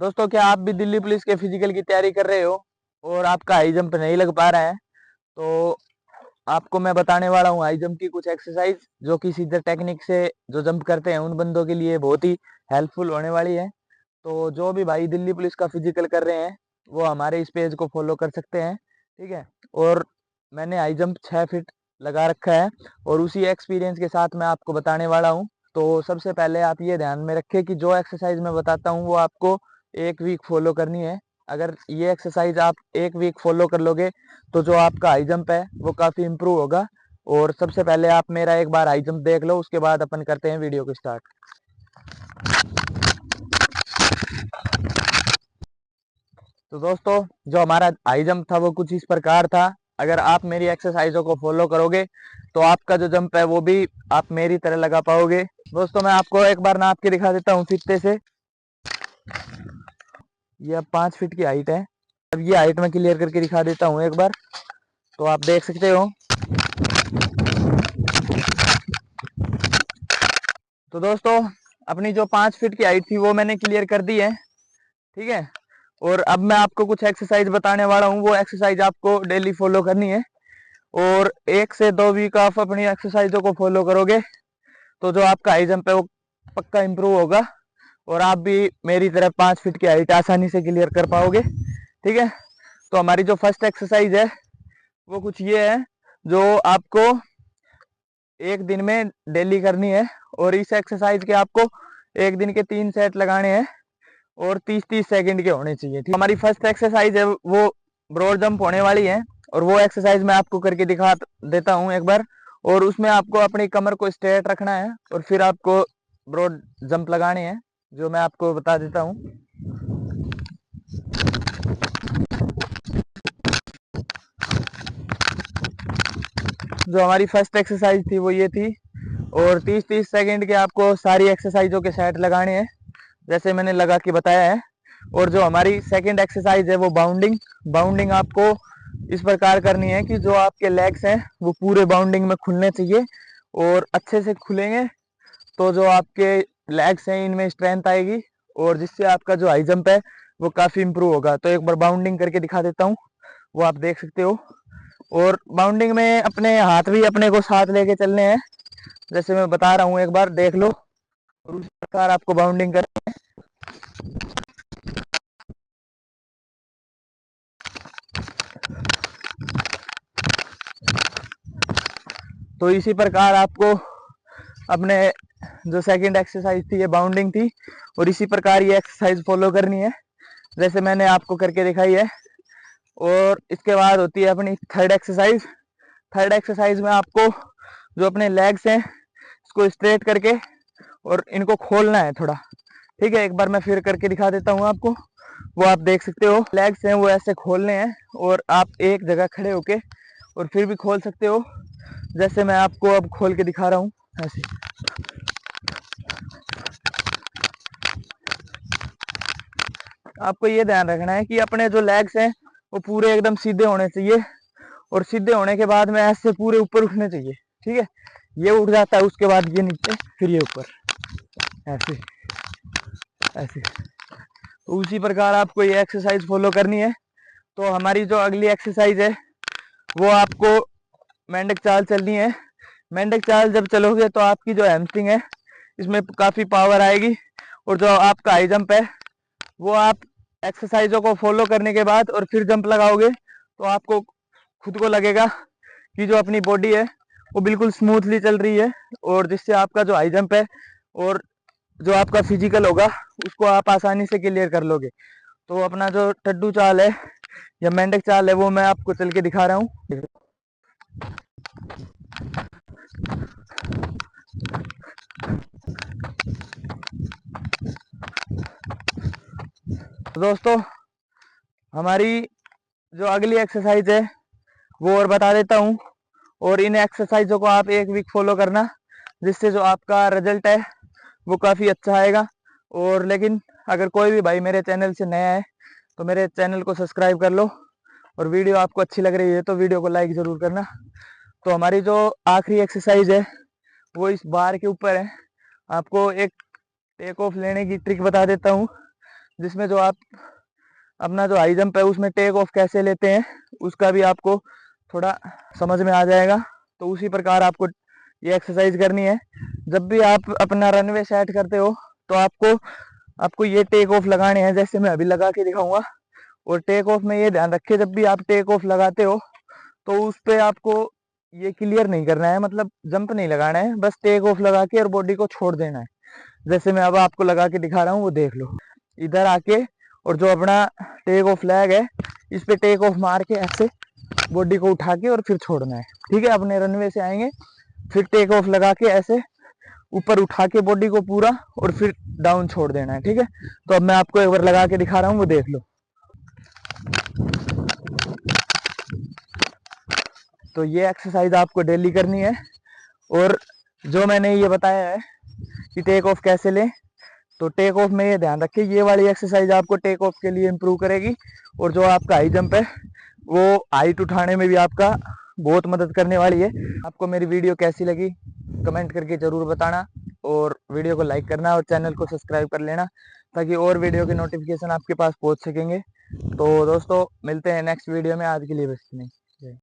दोस्तों, क्या आप भी दिल्ली पुलिस के फिजिकल की तैयारी कर रहे हो और आपका हाई जंप नहीं लग पा रहा है? तो आपको मैं बताने वाला हूँ हाई जंप की कुछ एक्सरसाइज जो कि सीधे टेक्निक से जो जंप करते हैं उन बंदों के लिए बहुत ही हेल्पफुल होने वाली है। तो जो भी भाई दिल्ली पुलिस का फिजिकल कर रहे हैं वो हमारे इस पेज को फॉलो कर सकते हैं, ठीक है। और मैंने हाई जंप 6 फीट लगा रखा है और उसी एक्सपीरियंस के साथ मैं आपको बताने वाला हूँ। तो सबसे पहले आप ये ध्यान में रखें कि जो एक्सरसाइज मैं बताता हूँ वो आपको 1 वीक फॉलो करनी है। अगर ये एक्सरसाइज आप 1 वीक फॉलो कर लोगे तो जो आपका हाई जंप है वो काफ़ी इम्प्रूव होगा। और सबसे पहले आप मेरा एक बार हाई जंप देख लो, उसके बाद अपन करते हैं वीडियो को स्टार्ट। तो दोस्तों, जो हमारा हाई जंप था वो कुछ इस प्रकार था। अगर आप मेरी एक्सरसाइजों को फॉलो करोगे तो आपका जो जंप है वो भी आप मेरी तरह लगा पाओगे। दोस्तों, मैं आपको एक बार नाप के दिखा देता हूँ फीते से। ये अब 5 फीट की हाइट है। अब ये हाइट में क्लियर करके दिखा देता हूँ एक बार, तो आप देख सकते हो। तो दोस्तों, अपनी जो 5 फीट की हाइट थी वो मैंने क्लियर कर दी है, ठीक है। और अब मैं आपको कुछ एक्सरसाइज बताने वाला हूँ, वो एक्सरसाइज आपको डेली फॉलो करनी है। और 1 से 2 वीक आप अपनी एक्सरसाइजों को फॉलो करोगे तो जो आपका हाई जंप है वो पक्का इम्प्रूव होगा और आप भी मेरी तरह 5 फीट की हाइट आसानी से क्लियर कर पाओगे, ठीक है। तो हमारी जो फर्स्ट एक्सरसाइज है वो कुछ ये है जो आपको एक दिन में डेली करनी है। और इस एक्सरसाइज के आपको एक दिन के 3 सेट लगाने हैं और 30-30 सेकंड के होने चाहिए, ठीक। हमारी फर्स्ट एक्सरसाइज है वो ब्रॉड जंप होने वाली है और वो एक्सरसाइज मैं आपको करके दिखा देता हूँ एक बार। और उसमें आपको अपनी कमर को स्ट्रेट रखना है और फिर आपको ब्रॉड जंप लगाने हैं, जो मैं आपको बता देता हूँ। जो हमारी फर्स्ट एक्सरसाइज थी वो ये थी और 30-30 सेकंड के आपको सारी एक्सरसाइजों के सेट लगाने हैं जैसे मैंने लगा के बताया है। और जो हमारी सेकंड एक्सरसाइज है वो बाउंडिंग बाउंडिंग आपको इस प्रकार करनी है कि जो आपके लेग्स हैं वो पूरे बाउंडिंग में खुलने चाहिए और अच्छे से खुलेंगे तो जो आपके लेग्स हैं इनमें स्ट्रेंथ आएगी और जिससे आपका जो हाई जंप है वो काफ़ी इम्प्रूव होगा। तो एक बार बाउंडिंग करके दिखा देता हूँ, वो आप देख सकते हो। और बाउंडिंग में अपने हाथ भी अपने को साथ लेके चलने हैं, जैसे मैं बता रहा हूँ एक बार देख लो। और उसी प्रकार आपको बाउंडिंग कर, तो इसी प्रकार आपको अपने जो सेकंड एक्सरसाइज थी ये बाउंडिंग थी और इसी प्रकार ये एक्सरसाइज फॉलो करनी है जैसे मैंने आपको करके दिखाई है। और इसके बाद होती है अपनी थर्ड एक्सरसाइज। थर्ड एक्सरसाइज में आपको जो अपने लेग्स हैं इसको स्ट्रेट करके और इनको खोलना है थोड़ा, ठीक है। एक बार मैं फिर करके दिखा देता हूँ आपको, वो आप देख सकते हो। लेग्स हैं वो ऐसे खोलने हैं और आप एक जगह खड़े होके और फिर भी खोल सकते हो, जैसे मैं आपको अब खोल के दिखा रहा हूँ ऐसे। आपको ये ध्यान रखना है कि अपने जो लेग्स हैं वो पूरे एकदम सीधे होने चाहिए और सीधे होने के बाद में ऐसे पूरे ऊपर उठने चाहिए, ठीक है। ये उठ जाता है, उसके बाद ये नीचे, फिर ये ऊपर, ऐसे ऐसे। तो उसी प्रकार आपको ये एक्सरसाइज फॉलो करनी है। तो हमारी जो अगली एक्सरसाइज है वो आपको मेंढक चाल चलनी है। मेंढक चाल जब चलोगे तो आपकी जो हैमस्ट्रिंग है इसमें काफ़ी पावर आएगी और जो आपका हाई जंप है वो आप एक्सरसाइजों को फॉलो करने के बाद और फिर जंप लगाओगे तो आपको खुद को लगेगा कि जो अपनी बॉडी है वो बिल्कुल स्मूथली चल रही है और जिससे आपका जो हाई जंप है और जो आपका फिजिकल होगा उसको आप आसानी से क्लियर कर लोगे। तो अपना जो टड्डू चाल है या मेंढक चाल है वो मैं आपको चल के दिखा रहा हूँ। तो दोस्तों, हमारी जो अगली एक्सरसाइज है वो और बता देता हूँ। और इन एक्सरसाइजों को आप 1 वीक फॉलो करना, जिससे जो आपका रिजल्ट है वो काफ़ी अच्छा आएगा। और लेकिन अगर कोई भी भाई मेरे चैनल से नया है तो मेरे चैनल को सब्सक्राइब कर लो और वीडियो आपको अच्छी लग रही है तो वीडियो को लाइक ज़रूर करना। तो हमारी जो आखिरी एक्सरसाइज है वो इस बार के ऊपर है। आपको एक टेक ऑफ लेने की ट्रिक बता देता हूँ, जिसमें जो आप अपना जो हाई जंप है उसमें टेक ऑफ कैसे लेते हैं उसका भी आपको थोड़ा समझ में आ जाएगा। तो उसी प्रकार आपको ये एक्सरसाइज करनी है। जब भी आप अपना रनवे सेट करते हो तो आपको ये टेक ऑफ लगाने हैं, जैसे मैं अभी लगा के दिखाऊंगा। और टेक ऑफ में ये ध्यान रखिए, जब भी आप टेक ऑफ लगाते हो तो उस पे आपको ये क्लियर नहीं करना है, मतलब जंप नहीं लगाना है, बस टेक ऑफ लगा के और बॉडी को छोड़ देना है। जैसे मैं अब आपको लगा के दिखा रहा हूँ, वो देख लो। इधर आके और जो अपना टेक ऑफ फ्लैग है इस पे टेक ऑफ मार के ऐसे बॉडी को उठा के और फिर छोड़ना है। ठीक है, अपने रनवे से आएंगे, फिर टेक ऑफ लगा के ऐसे ऊपर उठा के बॉडी को पूरा और फिर डाउन छोड़ देना है। ठीक है, तो अब मैं आपको एक बार लगा के दिखा रहा हूँ, वो देख लो। तो ये एक्सरसाइज आपको डेली करनी है। और जो मैंने ये बताया है कि टेक ऑफ कैसे लें, तो टेक ऑफ में ये ध्यान रखिए, ये वाली एक्सरसाइज आपको टेक ऑफ के लिए इम्प्रूव करेगी। और जो आपका हाई जंप है वो हाइट उठाने में भी आपका बहुत मदद करने वाली है। आपको मेरी वीडियो कैसी लगी कमेंट करके जरूर बताना, और वीडियो को लाइक करना और चैनल को सब्सक्राइब कर लेना, ताकि और वीडियो के नोटिफिकेशन आपके पास पहुंच सकेंगे। तो दोस्तों मिलते हैं नेक्स्ट वीडियो में, आज के लिए बस इतना ही।